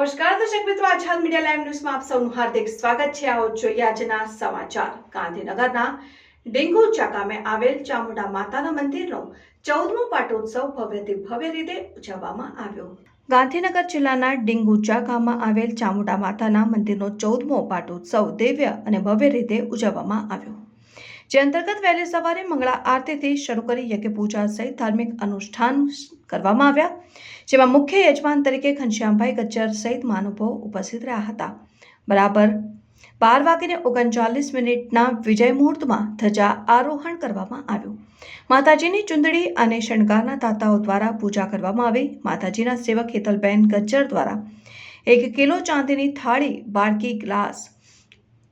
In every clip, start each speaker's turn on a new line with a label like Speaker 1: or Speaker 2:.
Speaker 1: નમસ્કાર દર્શક મિત્રો, આઝાદ મીડિયા લાઈવ ન્યૂઝમાં આપ સૌનું હાર્દિક સ્વાગત છે। આવો જોઈએ આજના સમાચાર। ગાંધીનગરના ડીંગુચા ગામે આવેલ ચામુંડા માતાના મંદિરનો 14મો પાટોત્સવ ભવ્યથી ભવ્ય રીતે ઉજવવામાં આવ્યો। ગાંધીનગર જિલ્લાના ડીંગુચા ગામમાં આવેલ ચામુંડા માતાના મંદિરનો 14મો પાટોત્સવ દિવ્ય અને ભવ્ય રીતે ઉજવવામાં આવ્યો, જે અંતર્ગત વહેલી સવારે મંગળા આરતીથી શરૂ કરી યજ્ઞ પૂજા સહિત ધાર્મિક અનુષ્ઠાન કરવામાં આવ્યા, જેમાં મુખ્ય યજમાન તરીકે ઘનશ્યામભાઈ ગજ્જર સહિત મહાનુભાવો ઉપસ્થિત રહ્યા હતા। બરાબર 12:39 વિજય મુહૂર્તમાં ધજા આરોહણ કરવામાં આવ્યું। માતાજીની ચુંદડી અને શણગારના દાતાઓ દ્વારા પૂજા કરવામાં આવી। માતાજીના સેવક હેતલબેન ગજ્જર દ્વારા 1 કિલો ચાંદીની થાળી, બાળકી, ગ્લાસ,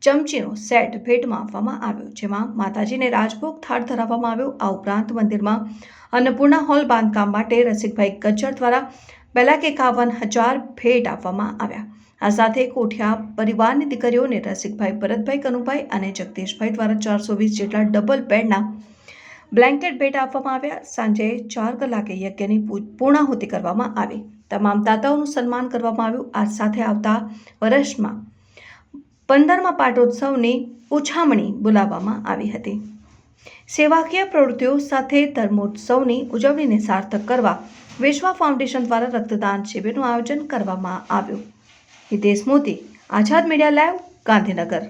Speaker 1: ચમચીનો સેટ ભેટમાં આપવામાં આવ્યો, જેમાં માતાજીને રાજભોગ થાળ ધરાવવામાં આવ્યો। આ ઉપરાંત મંદિરમાં અન્નપૂર્ણા હોલ બાંધકામ માટે રસિકભાઈ ગજ્જર દ્વારા 2,51,000 ભેટ આપવામાં આવ્યા। આ સાથે કોઠિયા પરિવારની દીકરીઓને રસિકભાઈ, ભરતભાઈ, કનુભાઈ અને જગદીશભાઈ દ્વારા 420 જેટલા ડબલ બેડના બ્લેન્કેટ ભેટ આપવામાં આવ્યા। સાંજે 4 કલાકે યજ્ઞની પૂર્ણાહુતિ કરવામાં આવી। તમામ દાતાઓનું સન્માન કરવામાં આવ્યું। આ સાથે આવતા વર્ષમાં 15મા પાટોત્સવની ઉછામણી બોલાવવામાં આવી હતી। સેવાકીય પ્રવૃત્તિઓ સાથે ધર્મોત્સવની ઉજવણીને સાર્થક કરવા વિશ્વા ફાઉન્ડેશન દ્વારા રક્તદાન શિબિરનું આયોજન કરવામાં આવ્યું। હિતેશ મોદી, આઝાદ મીડિયા લાઈવ, ગાંધીનગર।